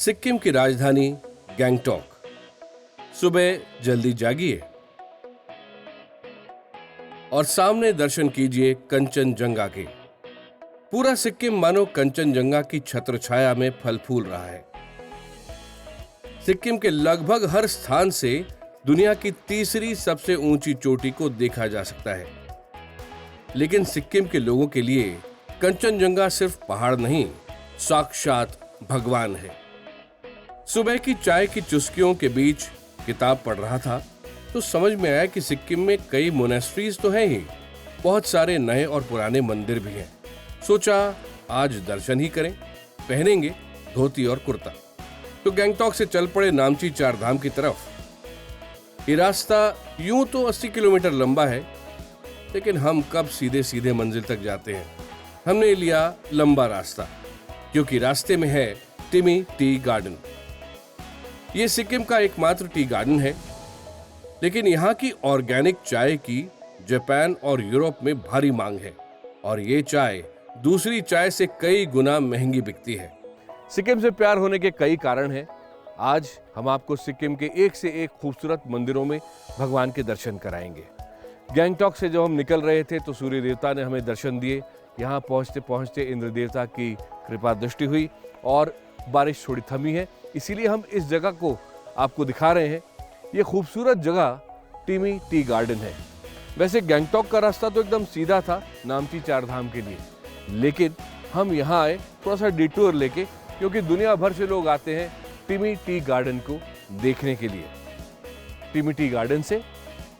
सिक्किम की राजधानी गैंगटॉक। सुबह जल्दी जागिए और सामने दर्शन कीजिए कंचनजंगा के। पूरा सिक्किम मानो कंचनजंगा की छत्र छाया में फल फूल रहा है। सिक्किम के लगभग हर स्थान से दुनिया की तीसरी सबसे ऊंची चोटी को देखा जा सकता है। लेकिन सिक्किम के लोगों के लिए कंचनजंगा सिर्फ पहाड़ नहीं, साक्षात भगवान है। सुबह की चाय की चुस्कियों के बीच किताब पढ़ रहा था तो समझ में आया कि सिक्किम में कई मोनेस्ट्रीज तो हैं ही, बहुत सारे नए और पुराने मंदिर भी हैं। सोचा आज दर्शन ही करें, पहनेंगे धोती और कुर्ता। तो गैंगटॉक से चल पड़े नामची चार धाम की तरफ। ये रास्ता यूं तो 80 किलोमीटर लंबा है, लेकिन हम कब सीधे सीधे मंजिल तक जाते हैं। हमने लिया लंबा रास्ता, क्योंकि रास्ते में है टिमी टी गार्डन। ये सिक्किम का एकमात्र टी गार्डन है, लेकिन यहाँ की ऑर्गेनिक चाय की जापान और यूरोप में भारी मांग है और ये चाय दूसरी चाय से कई गुना महंगी बिकती है। सिक्किम से प्यार होने के कई कारण हैं। आज हम आपको सिक्किम के एक से एक खूबसूरत मंदिरों में भगवान के दर्शन कराएंगे। गैंगटॉक से जब हम निकल रहे थे तो सूर्य देवता ने हमें दर्शन दिए। यहाँ पहुँचते पहुँचते इंद्र देवता की कृपा दृष्टि हुई और बारिश थोड़ी थमी है, इसीलिए हम इस जगह को आपको दिखा रहे हैं। ये खूबसूरत जगह टिमी टी गार्डन है। वैसे गैंगटॉक का रास्ता तो एकदम सीधा था नामची चार धाम के लिए, लेकिन हम यहाँ आए थोड़ा सा डिटूर लेके, क्योंकि दुनिया भर से लोग आते हैं टिमी टी गार्डन को देखने के लिए। टिमी टी गार्डन से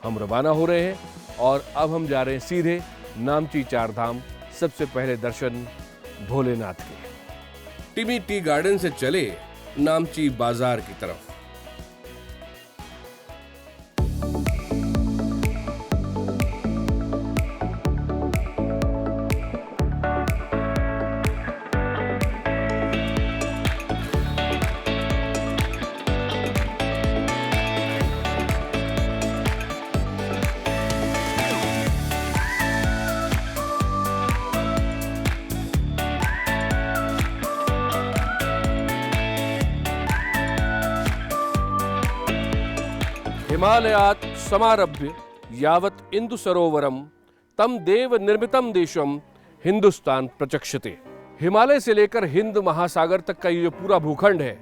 हम रवाना हो रहे हैं और अब हम जा रहे हैं सीधे नामची चार धाम। सबसे पहले दर्शन भोलेनाथ के। टिमी टी गार्डन से चले नामची बाजार की तरफ। हिमालयात् समारभ्य यावत् इंदु सरोवरम तम देव निर्मितम देशम हिंदुस्तान प्रचक्षते। हिमालय से लेकर हिंद महासागर तक का ये पूरा भूखंड है,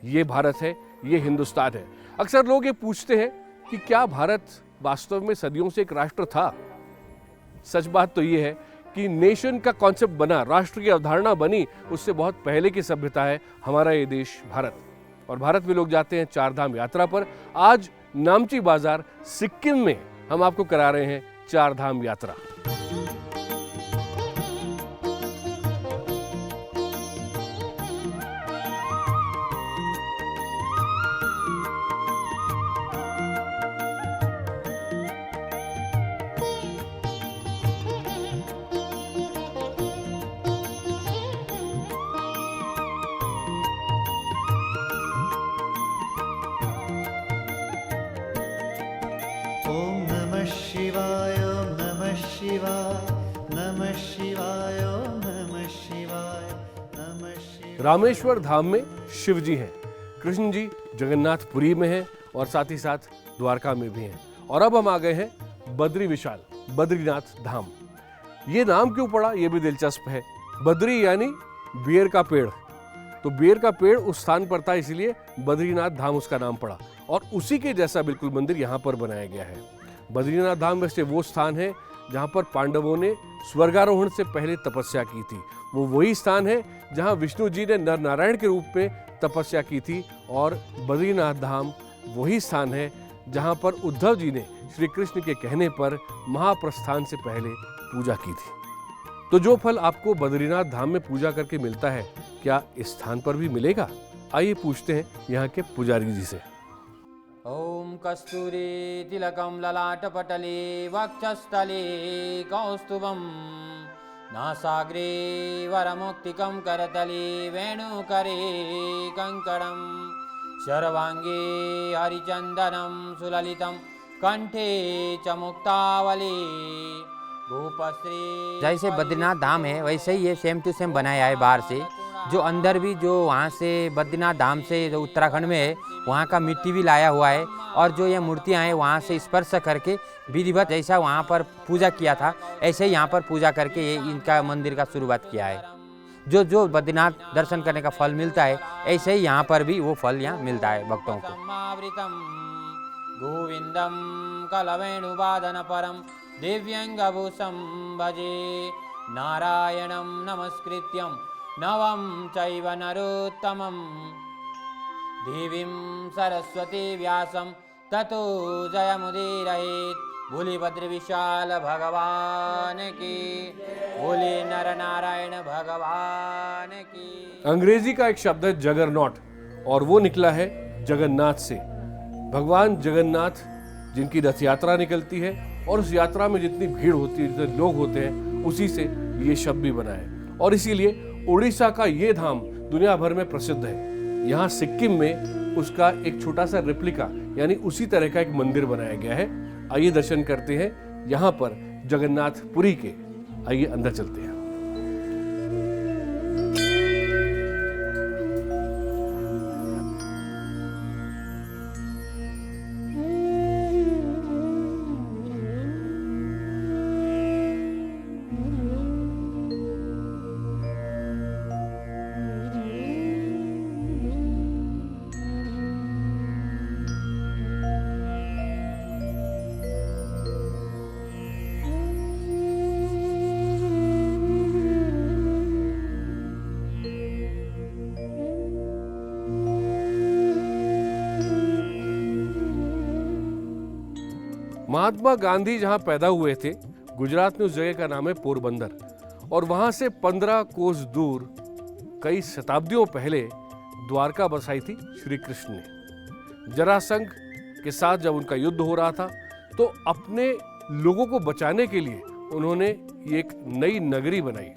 ये भारत है, ये हिंदुस्तान है। अक्सर लोग ये पूछते हैं कि क्या भारत वास्तव में सदियों से एक राष्ट्र था? सच बात तो ये है कि नेशन का कॉन्सेप्ट बना, राष्ट्र की अवधारणा बनी, उससे बहुत पहले की सभ्यता है हमारा ये देश भारत। और भारत में लोग जाते हैं चार धाम यात्रा पर। आज नामची बाजार सिक्किम में हम आपको करा रहे हैं चार धाम यात्रा। रामेश्वर धाम में शिव जी हैं, कृष्ण जी जगन्नाथपुरी में हैं और साथ ही साथ द्वारका में भी हैं। और अब हम आ गए हैं बद्री विशाल बद्रीनाथ धाम। ये नाम क्यों पड़ा ये भी दिलचस्प है। बद्री यानी बेर का पेड़, तो बेर का पेड़ उस स्थान पर था, इसलिए बद्रीनाथ धाम उसका नाम पड़ा। और उसी के जैसा बिल्कुल मंदिर यहाँ पर बनाया गया है। बद्रीनाथ धाम वैसे वो स्थान है जहाँ पर पांडवों ने स्वर्गारोहण से पहले तपस्या की थी। वो वही स्थान है जहाँ विष्णु जी ने नर नारायण के रूप में तपस्या की थी। और बद्रीनाथ धाम वही स्थान है जहाँ पर उद्धव जी ने श्री कृष्ण के कहने पर महाप्रस्थान से पहले पूजा की थी। तो जो फल आपको बद्रीनाथ धाम में पूजा करके मिलता है, क्या इस स्थान पर भी मिलेगा? आइए पूछते हैं यहाँ के पुजारी जी से। ओम कस्तूरी तिलकम ललाटपटले वक्षस्थले कौस्तुभम नासाग्रे वरमुक्तिकं करतले वेणुकरे कंकणम शर्वांगे हरिचंदनम सुललितम कंठे च मुक्तावली भूपश्री। जैसे बद्रीनाथ धाम है वैसे ही ये सेम टू सेम बनाया है बाहर से, जो अंदर भी जो वहाँ से बद्रीनाथ धाम से जो उत्तराखंड में है वहाँ का मिट्टी भी लाया हुआ है और जो ये मूर्तियाँ हैं वहाँ से स्पर्श करके विधिवत जैसा वहाँ पर पूजा किया था ऐसे ही यहाँ पर पूजा करके ये इनका मंदिर का शुरुआत किया है। जो जो बद्रीनाथ दर्शन करने का फल मिलता है ऐसे ही यहाँ पर भी वो फल यहाँ मिलता है भक्तों को। गोविंदम कलवेणुवादन परम दिव्यंगभूषम भजे नारायणं नमस्कृत्यं नवं चैव नरोत्तमं देवीं सरस्वती व्यासं ततो जयमुदीरयेत्। बोले भद्र विशाल भगवान की, बोले नर नारायण भगवान की। अंग्रेजी का एक शब्द है जगरनॉट और वो निकला है जगन्नाथ से। भगवान जगन्नाथ जिनकी रथ यात्रा निकलती है और उस यात्रा में जितनी भीड़ होती है, जितने लोग होते हैं, उसी से ये शब्द भी बना है और इसीलिए उड़ीसा का ये धाम दुनिया भर में प्रसिद्ध है। यहाँ सिक्किम में उसका एक छोटा सा रेप्लिका यानी उसी तरह का एक मंदिर बनाया गया है। आइए दर्शन करते हैं यहाँ पर जगन्नाथपुरी के। आइए अंदर चलते हैं। महात्मा गांधी जहां पैदा हुए थे गुजरात में उस जगह का नाम है पोरबंदर और वहां से 15 कोस दूर कई शताब्दियों पहले द्वारका बसाई थी श्री कृष्ण ने। जरासंध के साथ जब उनका युद्ध हो रहा था तो अपने लोगों को बचाने के लिए उन्होंने ये एक नई नगरी बनाई।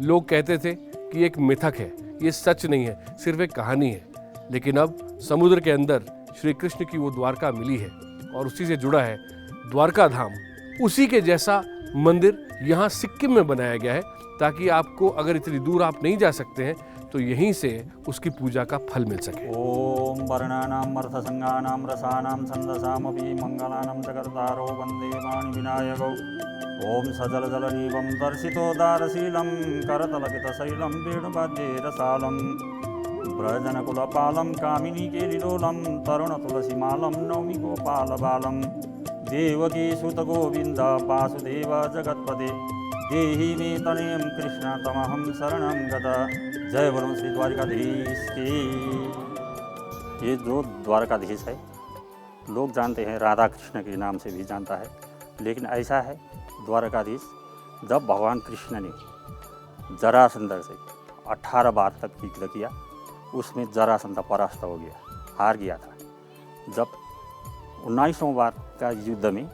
लोग कहते थे कि एक मिथक है, ये सच नहीं है, सिर्फ एक कहानी है। लेकिन अब समुद्र के अंदर श्री कृष्ण की वो द्वारका मिली है और उसी से जुड़ा है द्वारका धाम। उसी के जैसा मंदिर यहाँ सिक्किम में बनाया गया है ताकि आपको अगर इतनी दूर आप नहीं जा सकते हैं तो यहीं से उसकी पूजा का फल मिल सके। ओम वर्णानाम अर्थसंगानाम रसानाम छंदसामपि मंगलानाम जगर्तारो वंदे वाणी विनायकौ। ओम सजल जलनीवं दर्शितोदारशीलं करतलकितशैलं वेणुवाद्ये रसालं व्रजनकुलपालं कामिनीकेलिलोलं तरुणतुलसीमालं नौमि गोपालबालं देवकी सुतगोविन्द वासुदेव जगत्पते देहि मे तनयं कृष्ण तमहं शरणं गता। जय बोलो श्री द्वारकाधीश की। ये जो द्वारकाधीश है लोग जानते हैं राधा कृष्ण के नाम से भी जानता है, लेकिन ऐसा है द्वारकाधीश जब भगवान कृष्ण ने जरासंध से 18 बार तक युद्ध किया उसमें जरासंध परास्त हो गया, हार गया था। जब 19वां बार का युद्ध में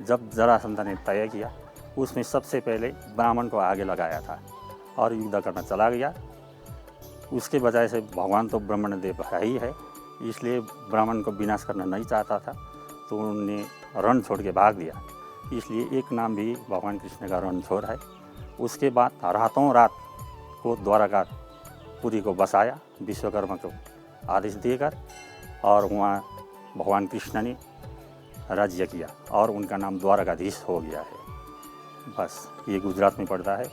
जब जरासंध ने तय किया उसमें सबसे पहले ब्राह्मण को आगे लगाया था और युद्ध करना चला गया। उसके वजह से भगवान तो ब्राह्मण देव है ही है, इसलिए ब्राह्मण को विनाश करना नहीं चाहता था तो उन्होंने रण छोड़ के भाग दिया, इसलिए एक नाम भी भगवान कृष्ण का रणछोड़ है। उसके बाद रातों रात को द्वारकापुरी को बसाया विश्वकर्मा को आदेश देकर और वहाँ भगवान कृष्ण ने राज्य किया और उनका नाम द्वारकाधीश हो गया है। बस ये गुजरात में पड़ता है।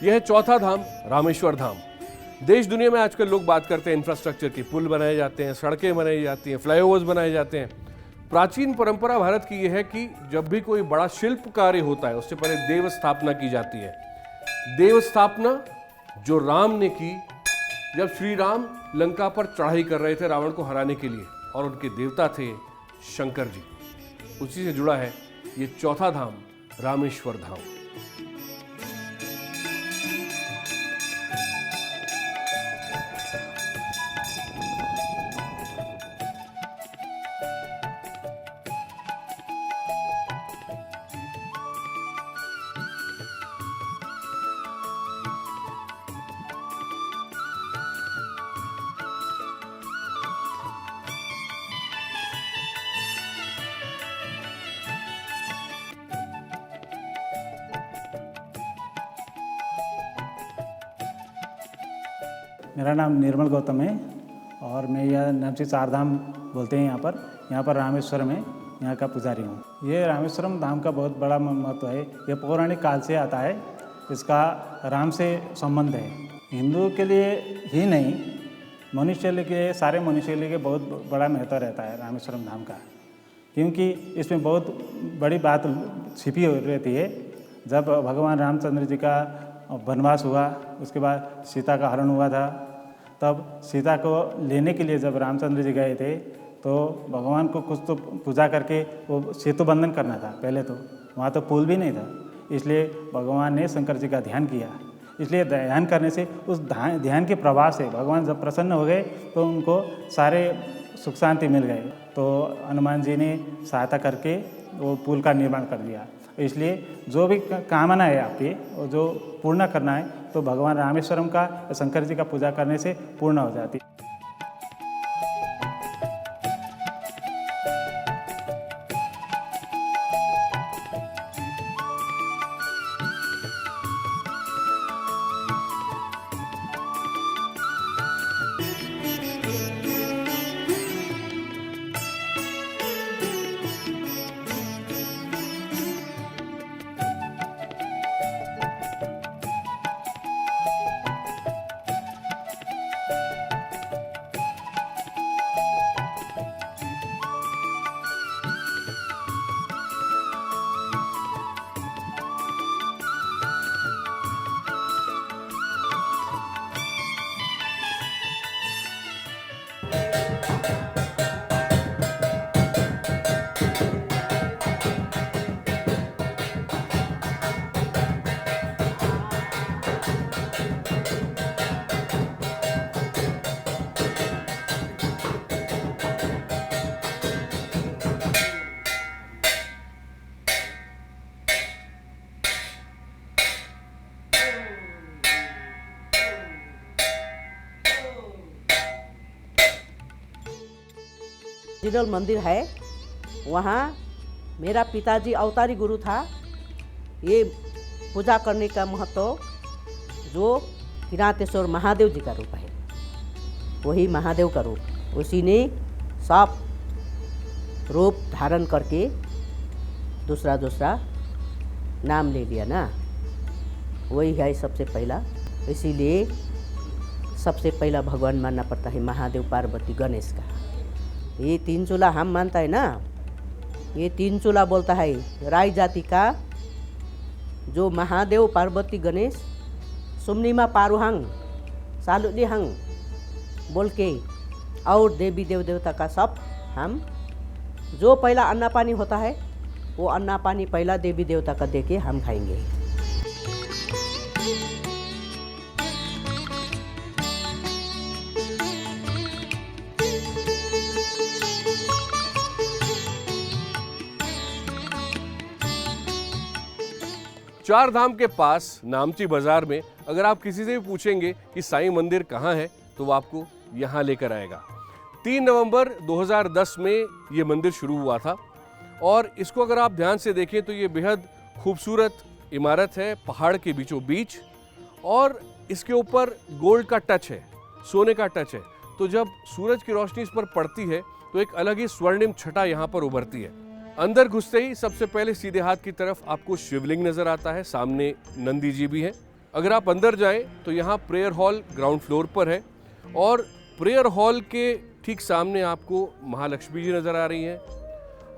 यह है चौथा धाम रामेश्वर धाम। देश दुनिया में आजकल लोग बात करते हैं इंफ्रास्ट्रक्चर की, पुल बनाए जाते हैं, सड़कें बनाई जाती हैं, फ्लाईओवर्स बनाए जाते हैं। प्राचीन परंपरा भारत की यह है कि जब भी कोई बड़ा शिल्प कार्य होता है उससे पहले देव स्थापना की जाती है। देव स्थापना जो राम ने की जब श्री राम लंका पर चढ़ाई कर रहे थे रावण को हराने के लिए और उनके देवता थे शंकर जी। उसी से जुड़ा है ये चौथा धाम रामेश्वर धाम। मेरा नाम निर्मल गौतम है और मैं यह नामची चार धाम बोलते हैं यहाँ पर रामेश्वरम में यहाँ का पुजारी हूँ। ये रामेश्वरम धाम का बहुत बड़ा महत्व है। यह पौराणिक काल से आता है। इसका राम से संबंध है। हिंदू के लिए ही नहीं, मनुष्य के सारे मनुष्य के लिए बहुत बड़ा महत्व रहता है रामेश्वरम धाम का, क्योंकि इसमें बहुत बड़ी बात छिपी रहती है। जब भगवान रामचंद्र जी का वनवास हुआ, उसके बाद सीता का हरण हुआ था, तब सीता को लेने के लिए जब रामचंद्र जी गए थे तो भगवान को कुछ तो पूजा करके वो सेतु बंधन करना था। पहले तो वहाँ तो पुल भी नहीं था, इसलिए भगवान ने शंकर जी का ध्यान किया। इसलिए ध्यान करने से उस ध्यान के प्रभाव से भगवान जब प्रसन्न हो गए तो उनको सारे सुख शांति मिल गए। तो हनुमान जी ने सहायता करके वो पुल का निर्माण कर दिया। इसलिए जो भी कामना है आपकी और जो पूर्ण करना है तो भगवान रामेश्वरम का, शंकर जी का पूजा करने से पूर्ण हो जाती है। ओरिजिनल मंदिर है। वहाँ मेरा पिताजी अवतारी गुरु था। ये पूजा करने का महत्व जो किरातेश्वर महादेव जी का रूप है, वही महादेव का रूप, उसी ने सब रूप धारण करके दूसरा दूसरा नाम ले लिया ना, वही है सबसे पहला। इसीलिए सबसे पहला भगवान मानना पड़ता है महादेव, पार्वती, गणेश का। ये तीन चूल्हा हम मानता है ना, ये तीन चूल्हा बोलता है राय जाति का जो महादेव, पार्वती, गणेश, सुमनीमा पारुहंग, सालुलिहंग बोल के और देवी देव देवता का सब हम जो पहला अन्ना पानी होता है वो अन्ना पानी पहला देवी देवता का दे के हम खाएंगे। 4 धाम के पास नामची बाजार में अगर आप किसी से भी पूछेंगे कि साईं मंदिर कहाँ है तो वो आपको यहाँ लेकर आएगा। 3 नवंबर 2010 में ये मंदिर शुरू हुआ था और इसको अगर आप ध्यान से देखें तो ये बेहद खूबसूरत इमारत है, पहाड़ के बीचों बीच, और इसके ऊपर गोल्ड का टच है, सोने का टच है। तो जब सूरज की रोशनी इस पर पड़ती है तो एक अलग ही स्वर्णिम छटा यहाँ पर उभरती है। अंदर घुसते ही सबसे पहले सीधे हाथ की तरफ आपको शिवलिंग नजर आता है, सामने नंदी जी भी है। अगर आप अंदर जाएं तो यहाँ प्रेयर हॉल ग्राउंड फ्लोर पर है और प्रेयर हॉल के ठीक सामने आपको महालक्ष्मी जी नजर आ रही हैं,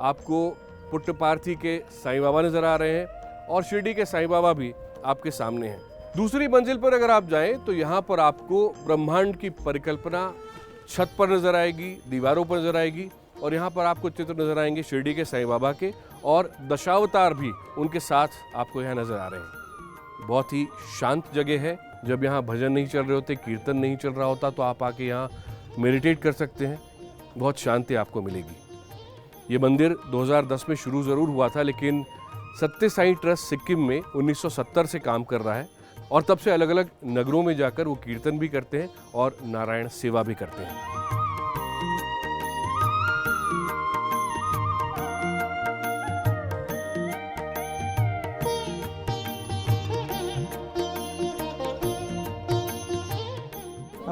आपको पुट्टपार्थी के साईं बाबा नजर आ रहे हैं और शिरडी के साईं बाबा भी आपके सामने हैं। दूसरी मंजिल पर अगर आप जाएं तो यहाँ पर आपको ब्रह्मांड की परिकल्पना छत पर नजर आएगी, दीवारों पर नजर आएगी और यहाँ पर आपको चित्र नजर आएंगे शिरडी के साईं बाबा के, और दशावतार भी उनके साथ आपको यहाँ नजर आ रहे हैं। बहुत ही शांत जगह है। जब यहाँ भजन नहीं चल रहे होते, कीर्तन नहीं चल रहा होता, तो आप आके यहाँ मेडिटेट कर सकते हैं, बहुत शांति आपको मिलेगी। ये मंदिर 2010 में शुरू ज़रूर हुआ था, लेकिन सत्य साईं ट्रस्ट सिक्किम में 1970 से काम कर रहा है और तब से अलग अलग नगरों में जाकर वो कीर्तन भी करते हैं और नारायण सेवा भी करते हैं।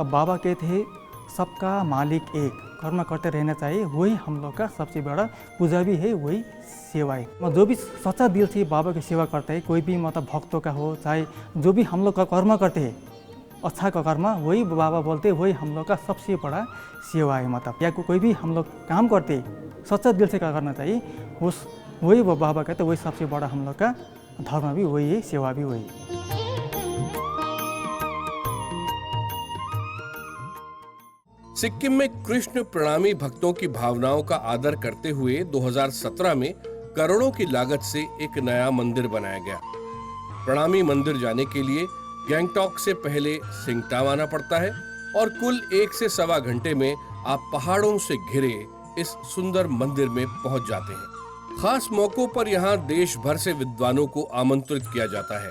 अब बाबा कहते हैं सबका मालिक एक, कर्म करते रहना चाहिए, वही हम लोग का सबसे बड़ा पूजा भी है, वही सेवा है। जो भी सच्चा दिल से बाबा की सेवा करते हैं, कोई भी मतलब भक्तों का हो, चाहे जो भी हम लोग का कर्म करते हैं अच्छा का कर्म, वही बाबा बोलते हैं वही हम लोग का सबसे बड़ा सेवा है। मतलब या कोई भी हम लोग काम करते हैं सच्चा दिल से क्या करना चाहिए, उस वही बाबा कहते वही सबसे बड़ा हम लोग का धर्म भी वही है, सेवा भी वही है। सिक्किम में कृष्ण प्रणामी भक्तों की भावनाओं का आदर करते हुए 2017 में करोड़ों की लागत से एक नया मंदिर बनाया गया। प्रणामी मंदिर जाने के लिए गैंगटॉक से पहले सिंगटाम आना पड़ता है और कुल 1 से सवा घंटे में आप पहाड़ों से घिरे इस सुंदर मंदिर में पहुंच जाते हैं। खास मौकों पर यहाँ देश भर से विद्वानों को आमंत्रित किया जाता है।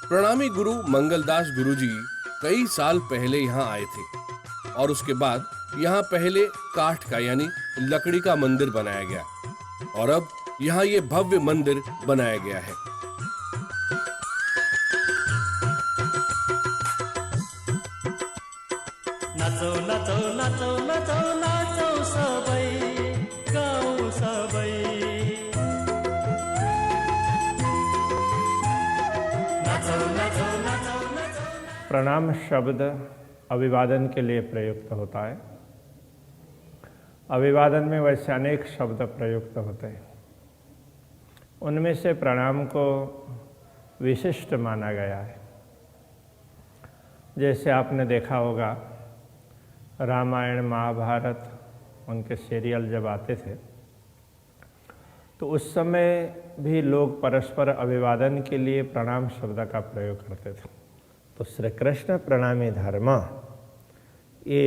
प्रणामी गुरु मंगलदास गुरुजी कई साल पहले यहाँ आए थे और उसके बाद यहाँ पहले काठ का यानी लकड़ी का मंदिर बनाया गया और अब यहाँ ये भव्य मंदिर बनाया गया है। नाचो नाचो नाचो नाचो नाचो सबै गाउँ सबै नाचो नाचो नाचो नाचो। प्रणाम शब्द अभिवादन के लिए प्रयुक्त होता है। अभिवादन में वैसे अनेक शब्द प्रयुक्त होते हैं, उनमें से प्रणाम को विशिष्ट माना गया है। जैसे आपने देखा होगा रामायण महाभारत उनके सीरियल जब आते थे तो उस समय भी लोग परस्पर अभिवादन के लिए प्रणाम शब्द का प्रयोग करते थे। तो श्री कृष्ण प्रणामी धर्म ये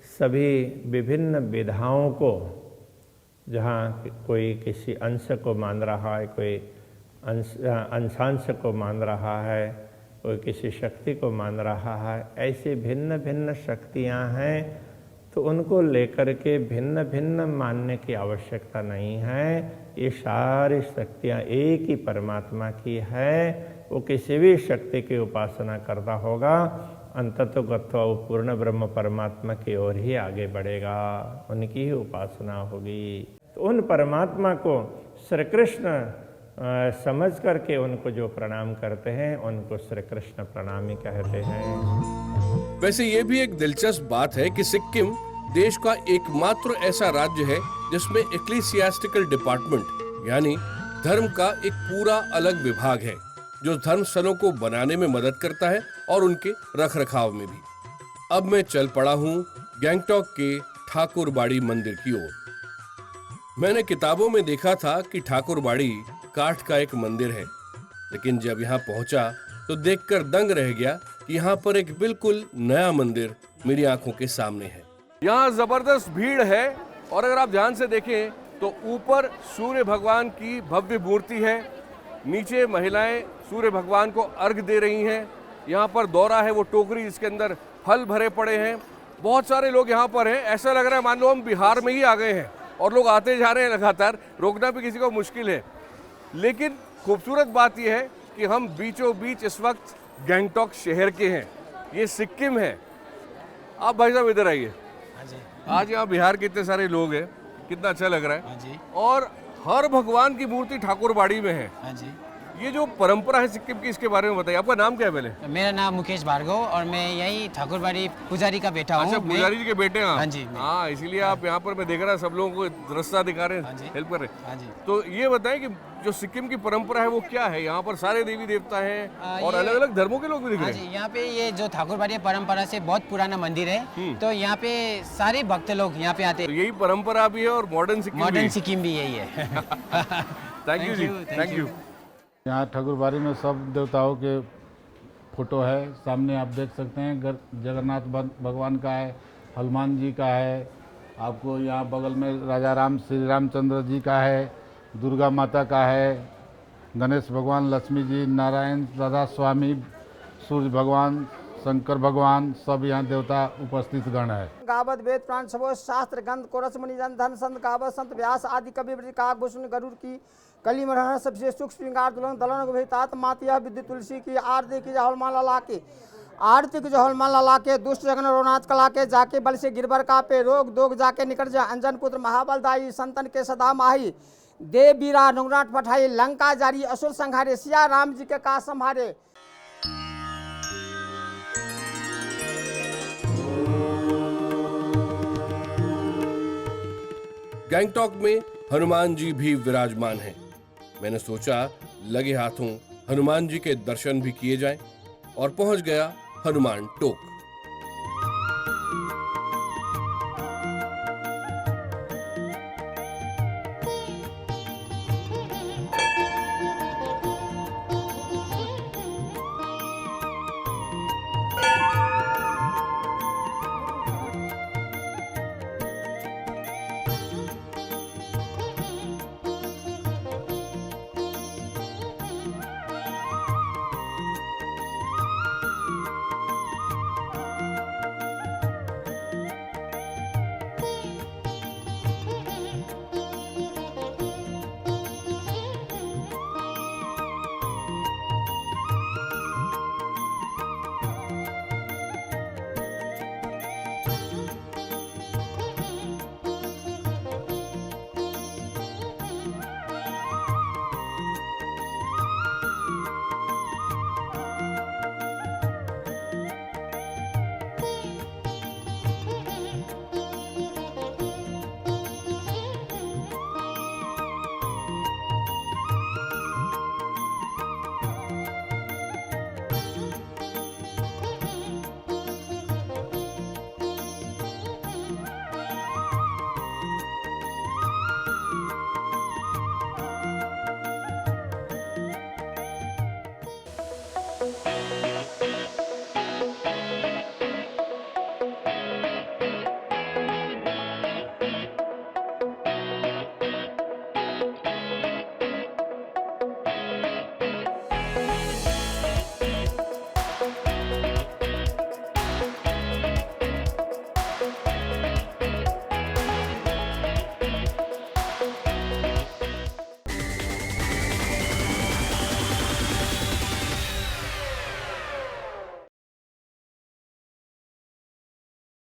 सभी विभिन्न विधाओं को, जहाँ कोई किसी अंश को मान रहा है, कोई अंशांश को मान रहा है, कोई किसी शक्ति को मान रहा है, ऐसी भिन्न भिन्न शक्तियाँ हैं तो उनको लेकर के भिन्न भिन्न मानने की आवश्यकता नहीं है। ये सारी शक्तियाँ एक ही परमात्मा की है। वो किसी भी शक्ति की उपासना करता होगा अंततोगत्वा वो पूर्ण ब्रह्म परमात्मा की ओर ही आगे बढ़ेगा, उनकी ही उपासना होगी। तो उन परमात्मा को श्री कृष्ण समझ करके उनको जो प्रणाम करते हैं उनको श्री कृष्ण प्रणामी कहते हैं। वैसे ये भी एक दिलचस्प बात है कि सिक्किम देश का एकमात्र ऐसा राज्य है जिसमें एक्लीसियास्टिकल डिपार्टमेंट यानी धर्म का एक पूरा अलग विभाग है जो धर्म स्थलों को बनाने में मदद करता है और उनके रखरखाव में भी। अब मैं चल पड़ा हूँ गैंगटॉक के ठाकुरबाड़ी मंदिर की ओर। मैंने किताबों में देखा था कि ठाकुरबाड़ी काठ का एक मंदिर है, लेकिन जब यहाँ पहुंचा तो देखकर दंग रह गया कि यहाँ पर एक बिल्कुल नया मंदिर मेरी आंखों के सामने है। यहाँ जबरदस्त भीड़ है और अगर आप ध्यान से देखें तो ऊपर सूर्य भगवान की भव्य मूर्ति है, नीचे महिलाएं सूर्य भगवान को अर्घ दे रही हैं। यहाँ पर दौरा है वो टोकरी जिसके अंदर फल भरे पड़े हैं। बहुत सारे लोग यहाँ पर हैं, ऐसा लग रहा है मान लो हम बिहार में ही आ गए हैं और लोग आते जा रहे हैं लगातार, रोकना भी किसी को मुश्किल है। लेकिन खूबसूरत बात यह है कि हम बीचों बीच इस वक्त गैंगटॉक शहर के हैं, ये सिक्किम है। आप भाई साहब इधर आइए। आज यहाँ बिहार के इतने सारे लोग हैं, कितना अच्छा लग रहा है। और हर भगवान की मूर्ति ठाकुरबाड़ी में है। ये जो परंपरा है सिक्किम की, इसके बारे में बताइए। आपका नाम क्या है पहले? मेरा नाम मुकेश भार्गव और मैं यही ठाकुरबाड़ी पुजारी का बेटा हूँ। अच्छा, पुजारी जी के बेटे हैं आप? हाँ जी। हाँ, इसीलिए आप यहाँ पर मैं देख रहा सब लोगों को रास्ता दिखा रहे हैं, हेल्प कर रहे हैं। हाँ जी। तो ये बताएं कि जो सिक्किम की परंपरा है वो क्या है? यहाँ पर सारे देवी देवता हैं और अलग अलग धर्मों के लोग भी दिख रहे हैं। यहाँ पे ये जो ठाकुरबाड़ी परंपरा से बहुत पुराना मंदिर है, तो यहाँ पे सारे भक्त लोग यहाँ पे आते हैं। यही परंपरा भी है और मॉडर्न सिक्किम भी यही है। थैंक यू जी, थैंक यू। यहाँ ठाकुरबाड़ी में सब देवताओं के फोटो है, सामने आप देख सकते हैं। जगन्नाथ भगवान का है, हनुमान जी का है, आपको यहाँ बगल में राजा राम श्री रामचंद्र जी का है, दुर्गा माता का है, गणेश भगवान, लक्ष्मी जी, नारायण, राधा स्वामी, सूर्य भगवान, शंकर भगवान, सब यहाँ देवता उपस्थित गण है। गावत वेद प्राण सबो शास्त्र गंध कोरस मुनि जन धन संत गावत संत व्यास आदि कवि काग भूषण गरुड़ की कली मरहना सबसे सुख श्रृंगार दुल्हन दलन भेतात मातिया विद्युत तुलसी की आरती की जाहुल माला लाके आरती जो हलमान लला के दुष्ट जगन रोनाथ कला के जाके बल से गिरबर का पे रोग दोग जाके निकट जा अंजन पुत्र महाबलदाई संतन के सदा माही देव बीरा नुगनाट पठाई लंका जारी असुर संहारे सिया राम जी के का संहारे। गैंगटॉक में हनुमान जी भी विराजमान हैं। मैंने सोचा लगे हाथों हनुमान जी के दर्शन भी किए जाएं और पहुंच गया हनुमान टोक।